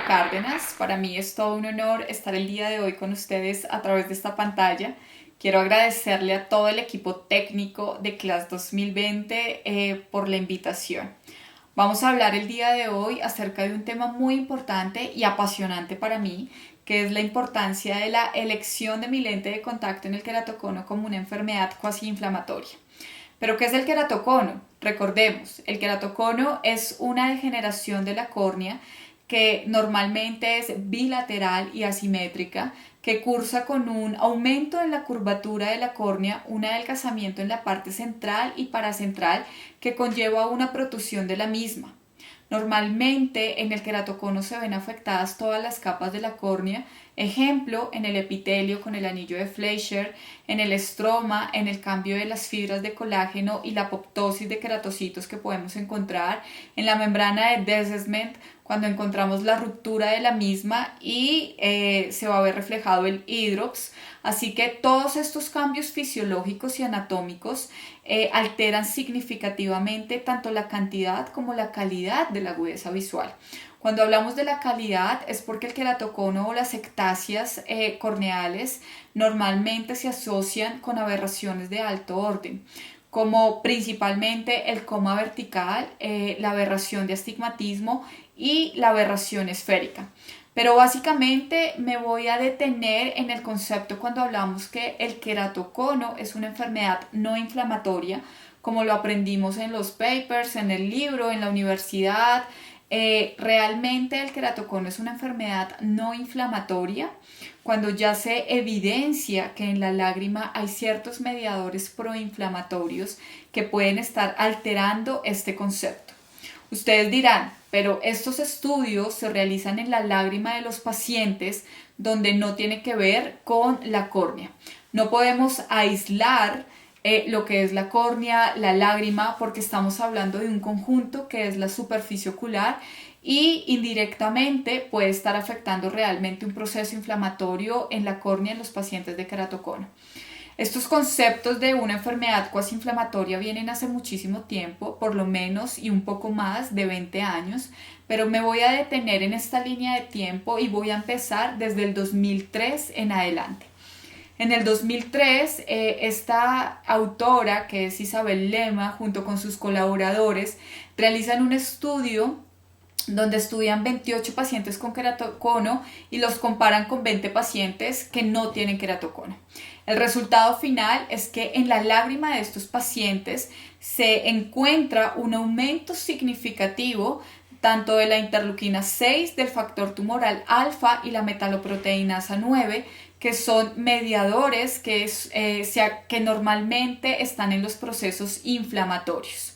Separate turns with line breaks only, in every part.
Paula Cárdenas. Para mí es todo un honor estar el día de hoy con ustedes a través de esta pantalla. Quiero agradecerle a todo el equipo técnico de Class 2020 por la invitación. Vamos a hablar el día de hoy acerca de un tema muy importante y apasionante para mí, que es la importancia de la elección de mi lente de contacto en el queratocono como una enfermedad cuasi inflamatoria. ¿Pero qué es el queratocono? Recordemos, el queratocono es una degeneración de la córnea que normalmente es bilateral y asimétrica, que cursa con un aumento en la curvatura de la córnea, un adelgazamiento en la parte central y paracentral que conlleva una protusión de la misma. Normalmente en el queratocono se ven afectadas todas las capas de la córnea, ejemplo en el epitelio con el anillo de Fleischer, en el estroma, en el cambio de las fibras de colágeno y la apoptosis de queratocitos que podemos encontrar, en la membrana de Descent cuando encontramos la ruptura de la misma y se va a ver reflejado el hidrox. Así que todos estos cambios fisiológicos y anatómicos alteran significativamente tanto la cantidad como la calidad de la agudeza visual. Cuando hablamos de la calidad es porque el queratocono o las ectasias corneales normalmente se asocian con aberraciones de alto orden, como principalmente el coma vertical, la aberración de astigmatismo y la aberración esférica. Pero básicamente me voy a detener en el concepto cuando hablamos que el queratocono es una enfermedad no inflamatoria, como lo aprendimos en los papers, en el libro, en la universidad. Realmente el queratocono es una enfermedad no inflamatoria cuando ya se evidencia que en la lágrima hay ciertos mediadores proinflamatorios que pueden estar alterando este concepto. Ustedes dirán, pero estos estudios se realizan en la lágrima de los pacientes donde no tiene que ver con la córnea. No podemos aislar lo que es la córnea, la lágrima, porque estamos hablando de un conjunto que es la superficie ocular y indirectamente puede estar afectando realmente un proceso inflamatorio en la córnea en los pacientes de queratocono. Estos conceptos de una enfermedad cuasi inflamatoria vienen hace muchísimo tiempo, por lo menos y un poco más de 20 años, pero me voy a detener en esta línea de tiempo y voy a empezar desde el 2003 en adelante. En el 2003, esta autora, que es Isabel Lema, junto con sus colaboradores, realizan un estudio donde estudian 28 pacientes con queratocono y los comparan con 20 pacientes que no tienen queratocono. El resultado final es que en la lágrima de estos pacientes se encuentra un aumento significativo tanto de la interleuquina 6, del factor tumoral alfa y la metaloproteinasa 9, que son mediadores que normalmente están en los procesos inflamatorios.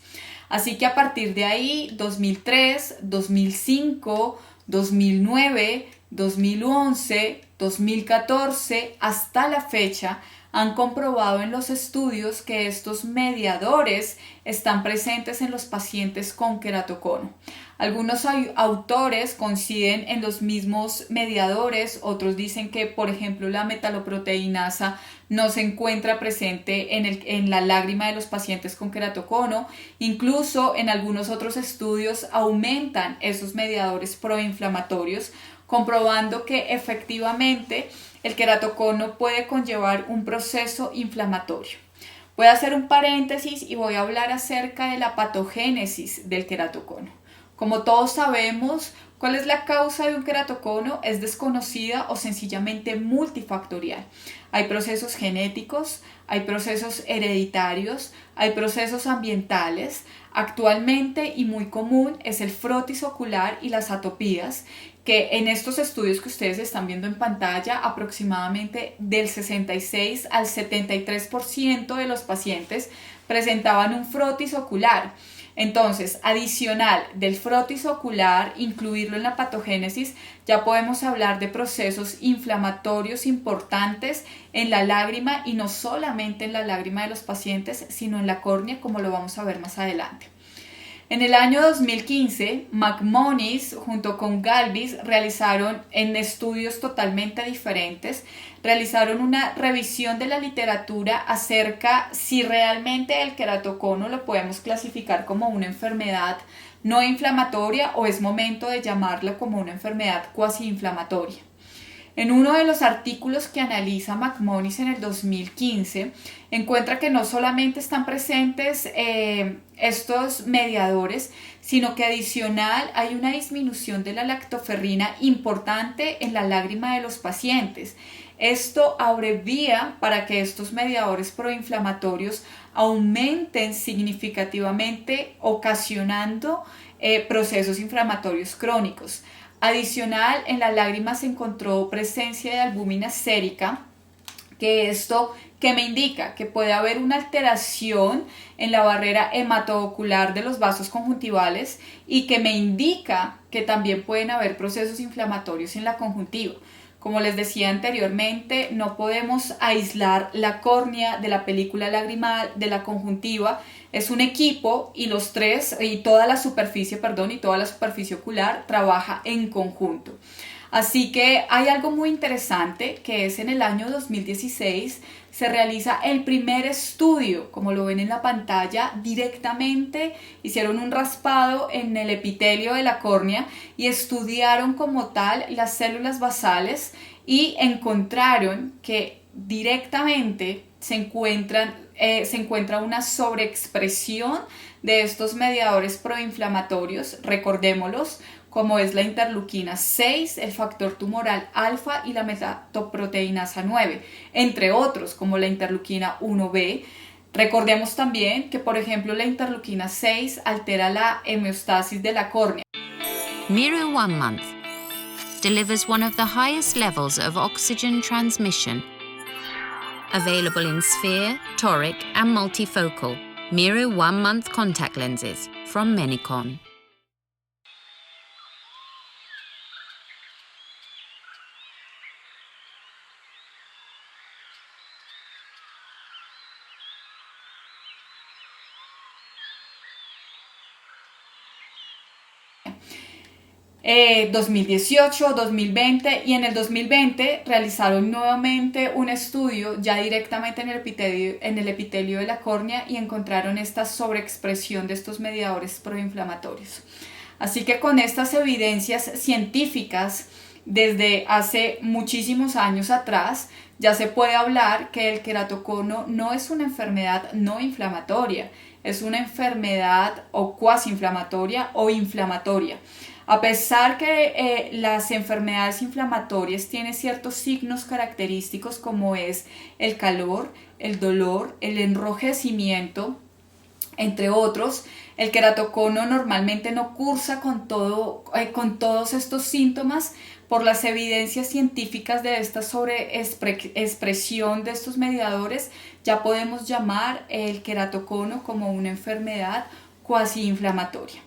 Así que a partir de ahí, 2003, 2005, 2009, 2011, 2014, hasta la fecha, han comprobado en los estudios que estos mediadores están presentes en los pacientes con queratocono. Algunos autores coinciden en los mismos mediadores, otros dicen que, por ejemplo, la metaloproteinasa no se encuentra presente en la lágrima de los pacientes con queratocono. Incluso en algunos otros estudios aumentan esos mediadores proinflamatorios, comprobando que efectivamente el queratocono puede conllevar un proceso inflamatorio. Voy a hacer un paréntesis y voy a hablar acerca de la patogénesis del queratocono. Como todos sabemos, ¿cuál es la causa de un queratocono? Es desconocida o sencillamente multifactorial. Hay procesos genéticos, hay procesos hereditarios, hay procesos ambientales. Actualmente y muy común es el frotis ocular y las atopías, que en estos estudios que ustedes están viendo en pantalla, aproximadamente del 66 al 73% de los pacientes presentaban un frotis ocular. Entonces, adicional del frotis ocular, incluirlo en la patogénesis, ya podemos hablar de procesos inflamatorios importantes en la lágrima y no solamente en la lágrima de los pacientes, sino en la córnea, como lo vamos a ver más adelante. En el año 2015, McMonnies junto con Galvis realizaron en estudios totalmente diferentes, realizaron una revisión de la literatura acerca si realmente el queratocono lo podemos clasificar como una enfermedad no inflamatoria o es momento de llamarla como una enfermedad cuasi inflamatoria. En uno de los artículos que analiza McMonnies en el 2015, encuentra que no solamente están presentes estos mediadores, sino que adicional hay una disminución de la lactoferrina importante en la lágrima de los pacientes. Esto abre vía para que estos mediadores proinflamatorios aumenten significativamente, ocasionando procesos inflamatorios crónicos. Adicional, en la lágrima se encontró presencia de albúmina sérica, que esto que me indica que puede haber una alteración en la barrera hematoocular de los vasos conjuntivales y que me indica que también pueden haber procesos inflamatorios en la conjuntiva. Como les decía anteriormente, no podemos aislar la córnea de la película lagrimal, de la conjuntiva. Es un equipo y los tres, y toda la superficie ocular trabaja en conjunto. Así que hay algo muy interesante que es en el año 2016 se realiza el primer estudio, como lo ven en la pantalla, directamente hicieron un raspado en el epitelio de la córnea y estudiaron como tal las células basales y encontraron que directamente se encuentra una sobreexpresión de estos mediadores proinflamatorios, recordémoslos, como es la interleuquina 6, el factor tumoral alfa y la metatoproteinasa 9, entre otros como la interleuquina 1b. Recordemos también que, por ejemplo, la interleuquina 6 altera la homeostasis de la córnea.
Miro 1 month delivers one of the highest levels of oxygen transmission, available in sphere, toric and multifocal. Miro 1 month contact lenses from Menicon.
Eh, 2018, 2020 y en el 2020 realizaron nuevamente un estudio ya directamente en el epitelio de la córnea y encontraron esta sobreexpresión de estos mediadores proinflamatorios. Así que con estas evidencias científicas desde hace muchísimos años atrás ya se puede hablar que el queratocono no es una enfermedad no inflamatoria, es una enfermedad o cuasi inflamatoria o inflamatoria. A pesar que las enfermedades inflamatorias tienen ciertos signos característicos como es el calor, el dolor, el enrojecimiento, entre otros, el queratocono normalmente no cursa con todos estos síntomas. Por las evidencias científicas de esta sobreexpresión de estos mediadores, ya podemos llamar el queratocono como una enfermedad cuasi inflamatoria.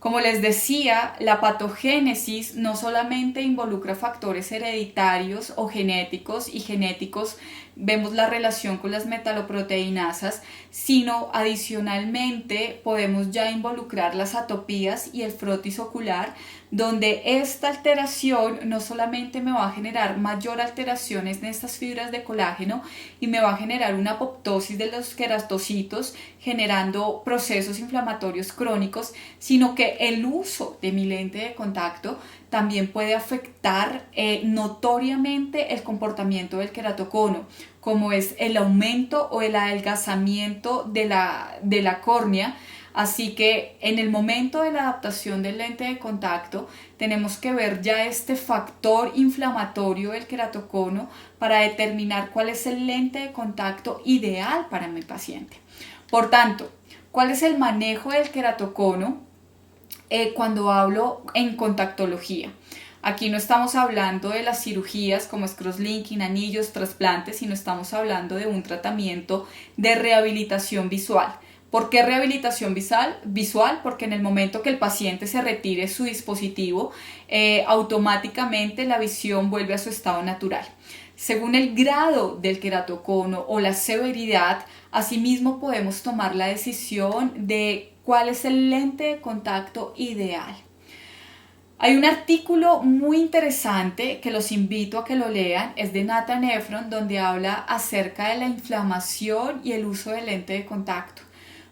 Como les decía, la patogénesis no solamente involucra factores hereditarios o genéticos, vemos la relación con las metaloproteinasas, sino adicionalmente podemos ya involucrar las atopías y el frotis ocular, donde esta alteración no solamente me va a generar mayor alteraciones en estas fibras de colágeno y me va a generar una apoptosis de los queratocitos, generando procesos inflamatorios crónicos, sino que el uso de mi lente de contacto también puede afectar notoriamente el comportamiento del queratocono, como es el aumento o el adelgazamiento de la córnea. Así que en el momento de la adaptación del lente de contacto tenemos que ver ya este factor inflamatorio del queratocono para determinar cuál es el lente de contacto ideal para mi paciente. Por tanto, ¿cuál es el manejo del queratocono cuando hablo en contactología? Aquí no estamos hablando de las cirugías como es crosslinking, anillos, trasplantes, sino estamos hablando de un tratamiento de rehabilitación visual. ¿Por qué rehabilitación visual? Porque en el momento que el paciente se retire su dispositivo, automáticamente la visión vuelve a su estado natural. Según el grado del queratocono o la severidad, asimismo podemos tomar la decisión de cuál es el lente de contacto ideal. Hay un artículo muy interesante que los invito a que lo lean, es de Nathan Ephron, donde habla acerca de la inflamación y el uso del lente de contacto.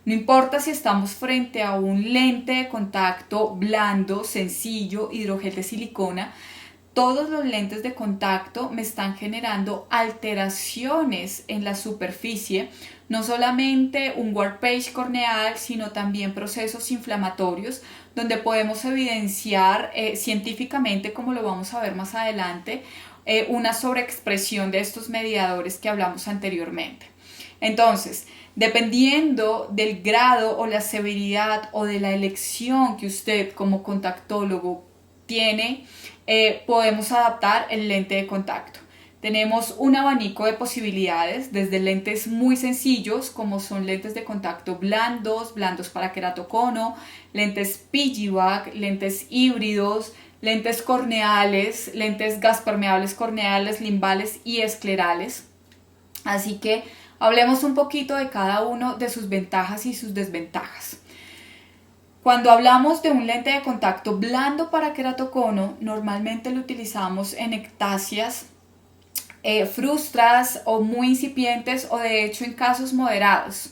No importa si estamos frente a un lente de contacto blando, sencillo, hidrogel de silicona, todos los lentes de contacto me están generando alteraciones en la superficie, no solamente un warpage corneal, sino también procesos inflamatorios, donde podemos evidenciar científicamente, como lo vamos a ver más adelante, una sobreexpresión de estos mediadores que hablamos anteriormente. Entonces, dependiendo del grado o la severidad o de la elección que usted como contactólogo tiene, podemos adaptar el lente de contacto. Tenemos un abanico de posibilidades, desde lentes muy sencillos como son lentes de contacto blandos para queratocono, lentes piggyback, lentes híbridos, lentes corneales, lentes gas permeables corneales, limbales y esclerales. Así que hablemos un poquito de cada uno de sus ventajas y sus desventajas. Cuando hablamos de un lente de contacto blando para queratocono, normalmente lo utilizamos en ectasias frustras o muy incipientes o de hecho en casos moderados.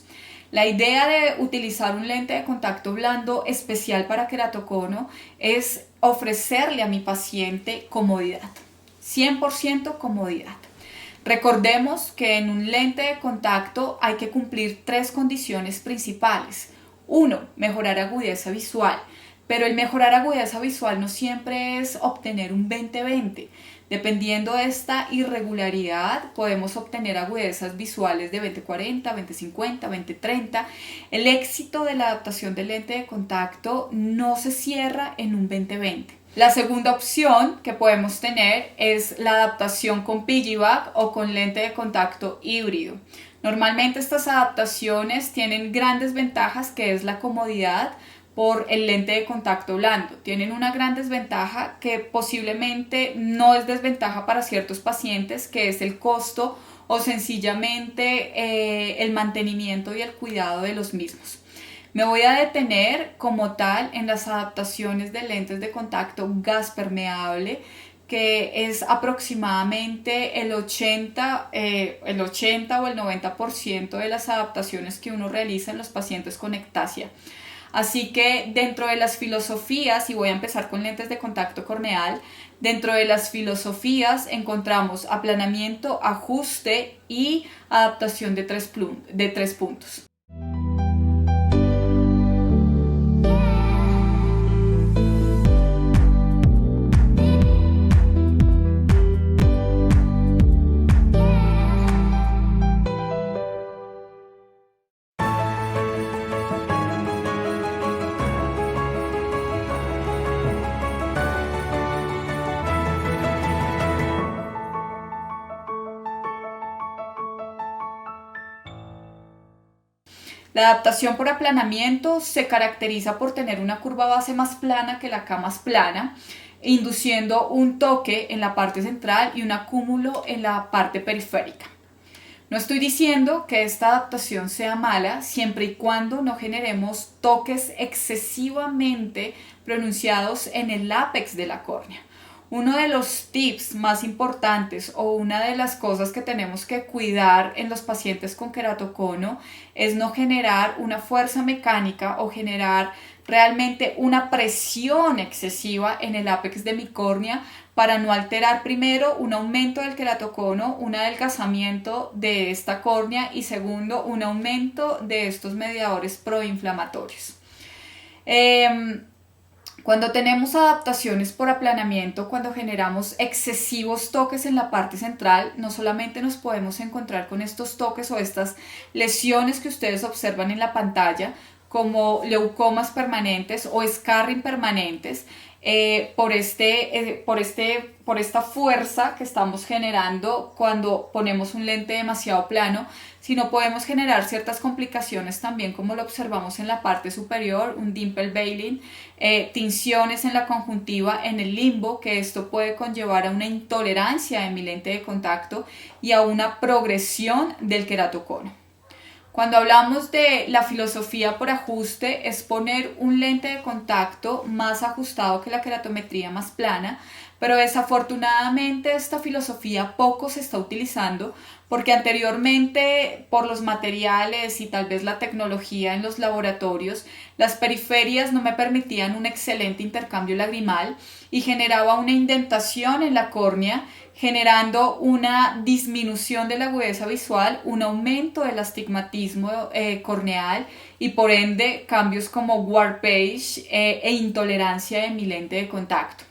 La idea de utilizar un lente de contacto blando especial para queratocono es ofrecerle a mi paciente comodidad, 100% comodidad. Recordemos que en un lente de contacto hay que cumplir 3 condiciones principales. 1. Mejorar agudeza visual, pero el mejorar agudeza visual no siempre es obtener un 20-20. Dependiendo de esta irregularidad, podemos obtener agudezas visuales de 20-40, 20-50, 20-30. El éxito de la adaptación del lente de contacto no se cierra en un 20-20. La segunda opción que podemos tener es la adaptación con piggyback o con lente de contacto híbrido. Normalmente estas adaptaciones tienen grandes ventajas, que es la comodidad por el lente de contacto blando. Tienen una gran desventaja que posiblemente no es desventaja para ciertos pacientes, que es el costo o sencillamente el mantenimiento y el cuidado de los mismos. Me voy a detener como tal en las adaptaciones de lentes de contacto gas permeable, que es aproximadamente el 80 o el 90% de las adaptaciones que uno realiza en los pacientes con ectasia. Así que dentro de las filosofías, y voy a empezar con lentes de contacto corneal, dentro de las filosofías encontramos aplanamiento, ajuste y adaptación de tres puntos. La adaptación por aplanamiento se caracteriza por tener una curva base más plana que la K más plana, induciendo un toque en la parte central y un acúmulo en la parte periférica. No estoy diciendo que esta adaptación sea mala, siempre y cuando no generemos toques excesivamente pronunciados en el ápex de la córnea. Uno de los tips más importantes o una de las cosas que tenemos que cuidar en los pacientes con queratocono es no generar una fuerza mecánica o generar realmente una presión excesiva en el ápex de mi córnea para no alterar primero un aumento del queratocono, un adelgazamiento de esta córnea y segundo un aumento de estos mediadores proinflamatorios. Cuando tenemos adaptaciones por aplanamiento, cuando generamos excesivos toques en la parte central, no solamente nos podemos encontrar con estos toques o estas lesiones que ustedes observan en la pantalla, como leucomas permanentes o scarring permanentes, por esta fuerza que estamos generando cuando ponemos un lente demasiado plano, sino podemos generar ciertas complicaciones también, como lo observamos en la parte superior, un dimple veiling, tinciones en la conjuntiva, en el limbo, que esto puede conllevar a una intolerancia de mi lente de contacto y a una progresión del queratocono. Cuando hablamos de la filosofía por ajuste, es poner un lente de contacto más ajustado que la keratometría más plana, pero desafortunadamente esta filosofía poco se está utilizando porque anteriormente por los materiales y tal vez la tecnología en los laboratorios, las periferias no me permitían un excelente intercambio lagrimal y generaba una indentación en la córnea, generando una disminución de la agudeza visual, un aumento del astigmatismo corneal y por ende cambios como warpage e intolerancia de mi lente de contacto.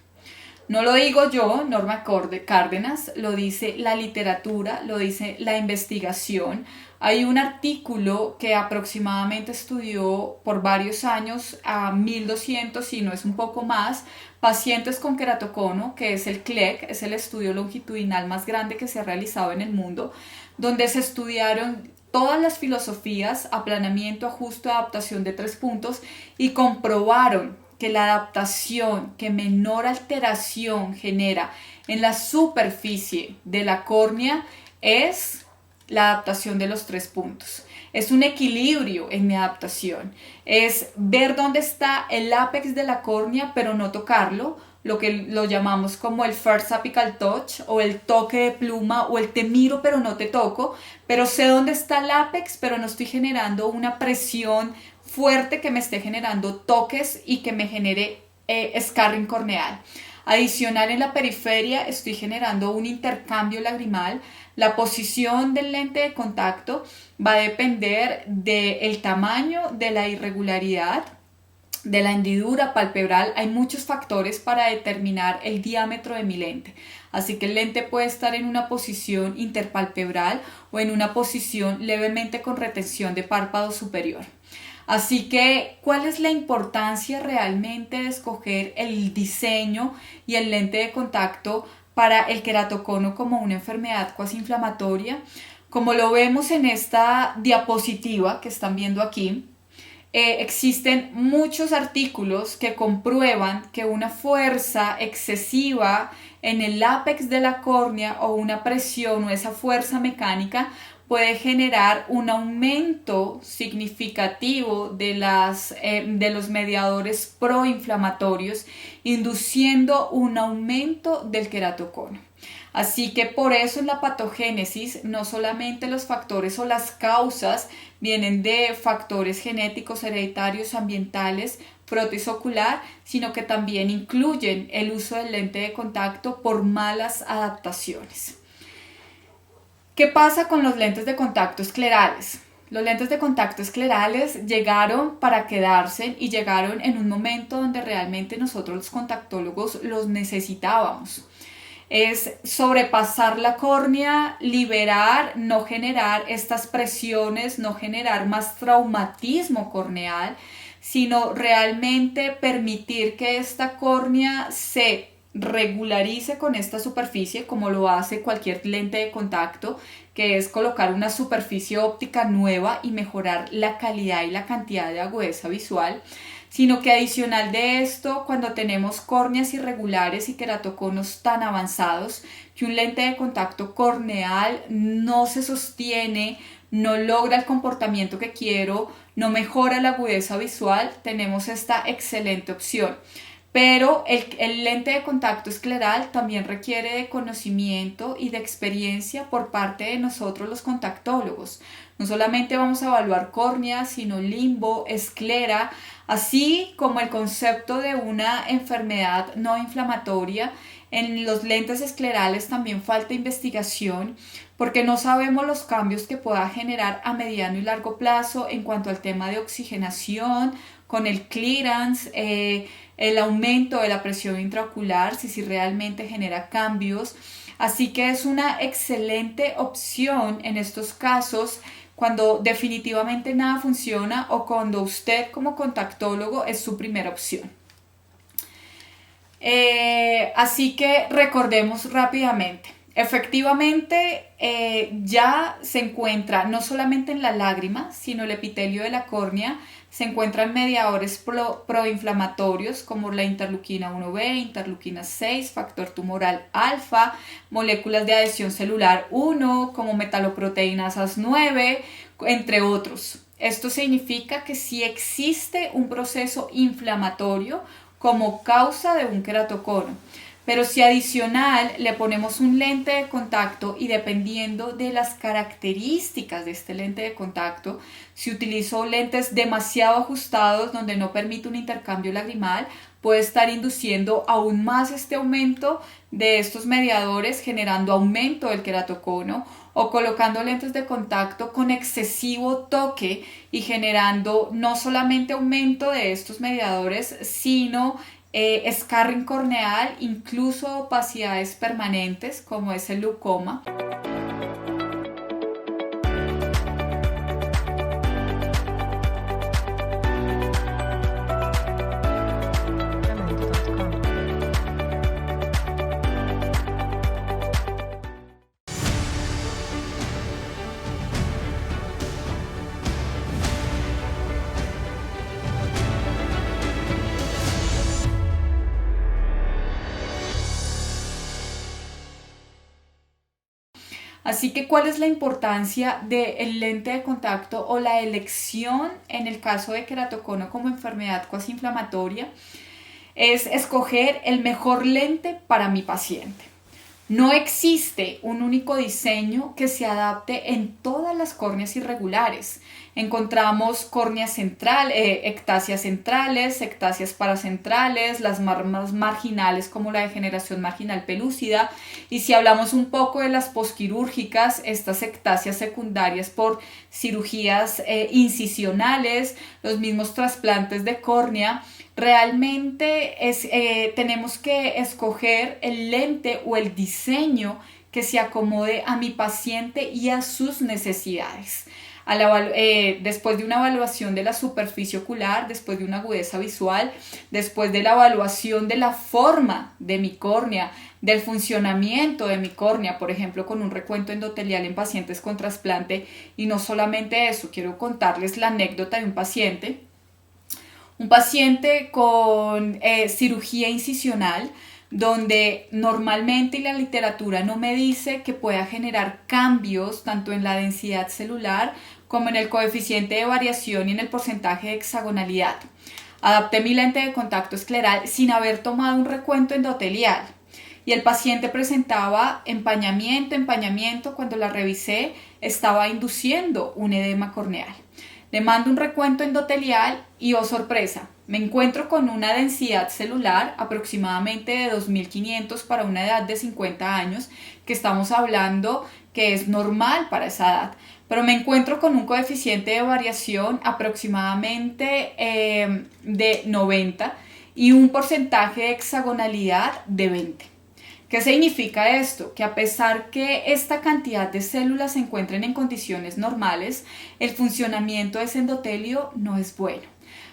No lo digo yo, Norma Cárdenas, lo dice la literatura, lo dice la investigación. Hay un artículo que aproximadamente estudió por varios años a 1.200, si no es un poco más, pacientes con queratocono, que es el CLEC, es el estudio longitudinal más grande que se ha realizado en el mundo, donde se estudiaron todas las filosofías, aplanamiento, ajuste, adaptación de 3 puntos y comprobaron que la adaptación que menor alteración genera en la superficie de la córnea es la adaptación de los 3 puntos. Es un equilibrio en mi adaptación. Es ver dónde está el ápex de la córnea, pero no tocarlo, lo que lo llamamos como el first apical touch o el toque de pluma o el te miro pero no te toco, pero sé dónde está el ápex, pero no estoy generando una presión fuerte que me esté generando toques y que me genere scarring corneal. Adicional, en la periferia estoy generando un intercambio lagrimal. La posición del lente de contacto va a depender del tamaño, de la irregularidad, de la hendidura palpebral. Hay muchos factores para determinar el diámetro de mi lente. Así que el lente puede estar en una posición interpalpebral o en una posición levemente con retención de párpado superior. Así que, ¿cuál es la importancia realmente de escoger el diseño y el lente de contacto para el queratocono como una enfermedad cuasi inflamatoria? Como lo vemos en esta diapositiva que están viendo aquí, existen muchos artículos que comprueban que una fuerza excesiva en el ápex de la córnea o una presión o esa fuerza mecánica puede generar un aumento significativo de los mediadores proinflamatorios, induciendo un aumento del queratocono. Así que por eso en la patogénesis no solamente los factores o las causas vienen de factores genéticos, hereditarios, ambientales, prótesis ocular, sino que también incluyen el uso del lente de contacto por malas adaptaciones. ¿Qué pasa con los lentes de contacto esclerales? Los lentes de contacto esclerales llegaron para quedarse y llegaron en un momento donde realmente nosotros los contactólogos los necesitábamos. Es sobrepasar la córnea, liberar, no generar estas presiones, no generar más traumatismo corneal, sino realmente permitir que esta córnea se regularice con esta superficie como lo hace cualquier lente de contacto, que es colocar una superficie óptica nueva y mejorar la calidad y la cantidad de agudeza visual, sino que adicional de esto, cuando tenemos córneas irregulares y queratoconos tan avanzados que un lente de contacto corneal no se sostiene, no logra el comportamiento que quiero, no mejora la agudeza visual, tenemos esta excelente opción. Pero el lente de contacto escleral también requiere de conocimiento y de experiencia por parte de nosotros los contactólogos. No solamente vamos a evaluar córnea, sino limbo, esclera, así como el concepto de una enfermedad no inflamatoria. En los lentes esclerales también falta investigación porque no sabemos los cambios que pueda generar a mediano y largo plazo en cuanto al tema de oxigenación, con el clearance, el aumento de la presión intraocular, si realmente genera cambios. Así que es una excelente opción en estos casos cuando definitivamente nada funciona o cuando usted como contactólogo es su primera opción. Así que recordemos rápidamente. Efectivamente, ya se encuentra no solamente en la lágrima, sino el epitelio de la córnea se encuentran mediadores proinflamatorios como la interleuquina 1B, interleuquina 6, factor tumoral alfa, moléculas de adhesión celular 1 como metaloproteínasas 9, entre otros. Esto significa que sí existe un proceso inflamatorio como causa de un queratocono. Pero si adicional le ponemos un lente de contacto y dependiendo de las características de este lente de contacto, si utilizo lentes demasiado ajustados donde no permite un intercambio lagrimal, puede estar induciendo aún más este aumento de estos mediadores, generando aumento del queratocono, o colocando lentes de contacto con excesivo toque y generando no solamente aumento de estos mediadores, sino scarring corneal, incluso opacidades permanentes como es el glaucoma. Así que, ¿cuál es la importancia del lente de contacto o la elección en el caso de queratocono como enfermedad cuasi inflamatoria? Es escoger el mejor lente para mi paciente. No existe un único diseño que se adapte en todas las córneas irregulares. Encontramos córneas centrales, ectasias centrales, ectasias paracentrales, las más marginales como la degeneración marginal pelúcida, y si hablamos un poco de las posquirúrgicas, estas ectasias secundarias por cirugías incisionales, los mismos trasplantes de córnea. Realmente tenemos que escoger el lente o el diseño que se acomode a mi paciente y a sus necesidades. Después de una evaluación de la superficie ocular, después de una agudeza visual, después de la evaluación de la forma de mi córnea, del funcionamiento de mi córnea, por ejemplo, con un recuento endotelial en pacientes con trasplante. Y no solamente eso, quiero contarles la anécdota de un paciente con cirugía incisional, donde normalmente la literatura no me dice que pueda generar cambios tanto en la densidad celular como en el coeficiente de variación y en el porcentaje de hexagonalidad. Adapté mi lente de contacto escleral sin haber tomado un recuento endotelial y el paciente presentaba empañamiento, cuando la revisé estaba induciendo un edema corneal. Le mando un recuento endotelial y, oh sorpresa, me encuentro con una densidad celular aproximadamente de 2.500 para una edad de 50 años, que estamos hablando que es normal para esa edad, pero me encuentro con un coeficiente de variación aproximadamente de 90 y un porcentaje de hexagonalidad de 20. ¿Qué significa esto? Que a pesar que esta cantidad de células se encuentren en condiciones normales, el funcionamiento de ese endotelio no es bueno.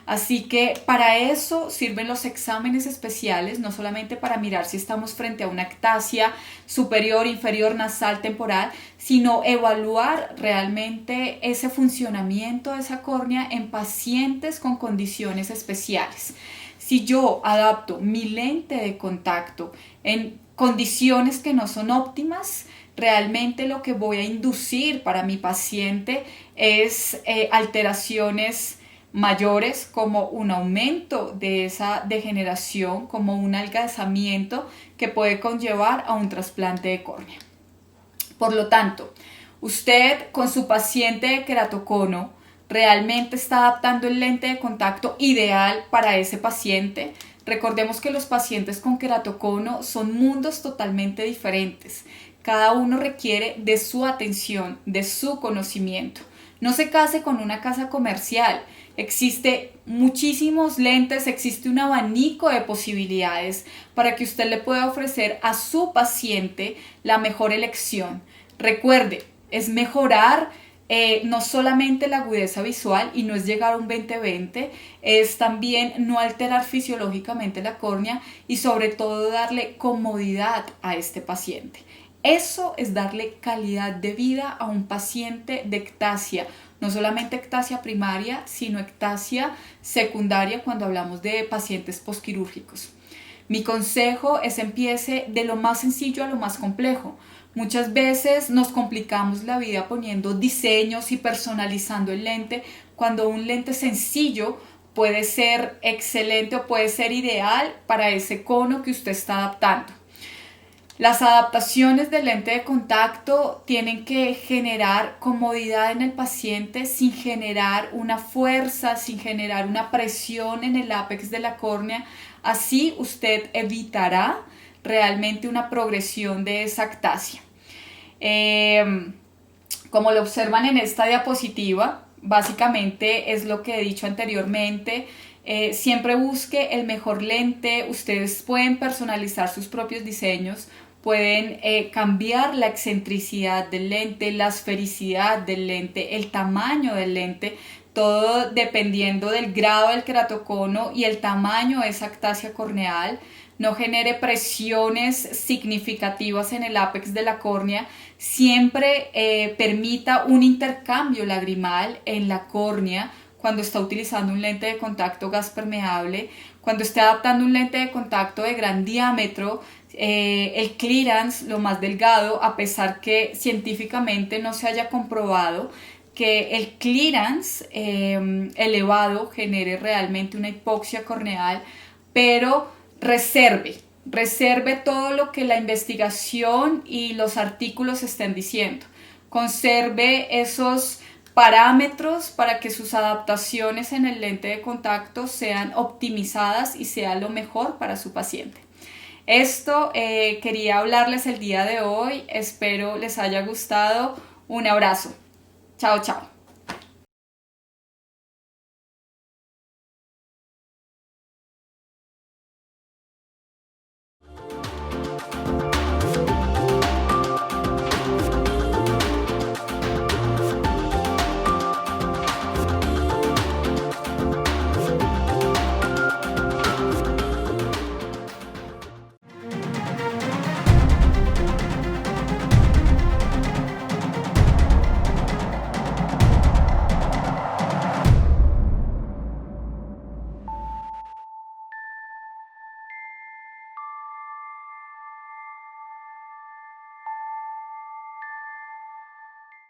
Así que para eso sirven los exámenes especiales, no solamente para mirar si estamos frente a una ectasia superior, inferior, nasal, temporal, sino evaluar realmente ese funcionamiento de esa córnea en pacientes con condiciones especiales. Si yo adapto mi lente de contacto en condiciones que no son óptimas, realmente lo que voy a inducir para mi paciente es alteraciones mayores, como un aumento de esa degeneración, como un adelgazamiento que puede conllevar a un trasplante de córnea. Por lo tanto, usted con su paciente de queratocono realmente está adaptando el lente de contacto ideal para ese paciente. Recordemos que los pacientes con queratocono son mundos totalmente diferentes. Cada uno requiere de su atención, de su conocimiento. No se case con una casa comercial. Existe muchísimos lentes, existe un abanico de posibilidades para que usted le pueda ofrecer a su paciente la mejor elección. Recuerde, es mejorar no solamente la agudeza visual y no es llegar a un 20/20, es también no alterar fisiológicamente la córnea y sobre todo darle comodidad a este paciente. Eso es darle calidad de vida a un paciente de ectasia no solamente ectasia primaria, sino ectasia secundaria cuando hablamos de pacientes posquirúrgicos. Mi consejo es empiece de lo más sencillo a lo más complejo. Muchas veces nos complicamos la vida poniendo diseños y personalizando el lente, cuando un lente sencillo puede ser excelente o puede ser ideal para ese cono que usted está adaptando. Las adaptaciones del lente de contacto tienen que generar comodidad en el paciente sin generar una fuerza, sin generar una presión en el ápex de la córnea. Así usted evitará realmente una progresión de esa ectasia. Como lo observan en esta diapositiva, básicamente es lo que he dicho anteriormente. Siempre busque el mejor lente. Ustedes pueden personalizar sus propios diseños, pueden cambiar la excentricidad del lente, la esfericidad del lente, el tamaño del lente, todo dependiendo del grado del queratocono y el tamaño de esa ectasia corneal. No genere presiones significativas en el ápex de la córnea. Siempre permita un intercambio lagrimal en la córnea cuando está utilizando un lente de contacto gas permeable. Cuando esté adaptando un lente de contacto de gran diámetro, el clearance, lo más delgado, a pesar que científicamente no se haya comprobado que el clearance elevado genere realmente una hipoxia corneal, pero reserve todo lo que la investigación y los artículos estén diciendo. Conserve esos parámetros para que sus adaptaciones en el lente de contacto sean optimizadas y sea lo mejor para su paciente. Esto quería hablarles el día de hoy. Espero les haya gustado. Un abrazo. Chao, chao.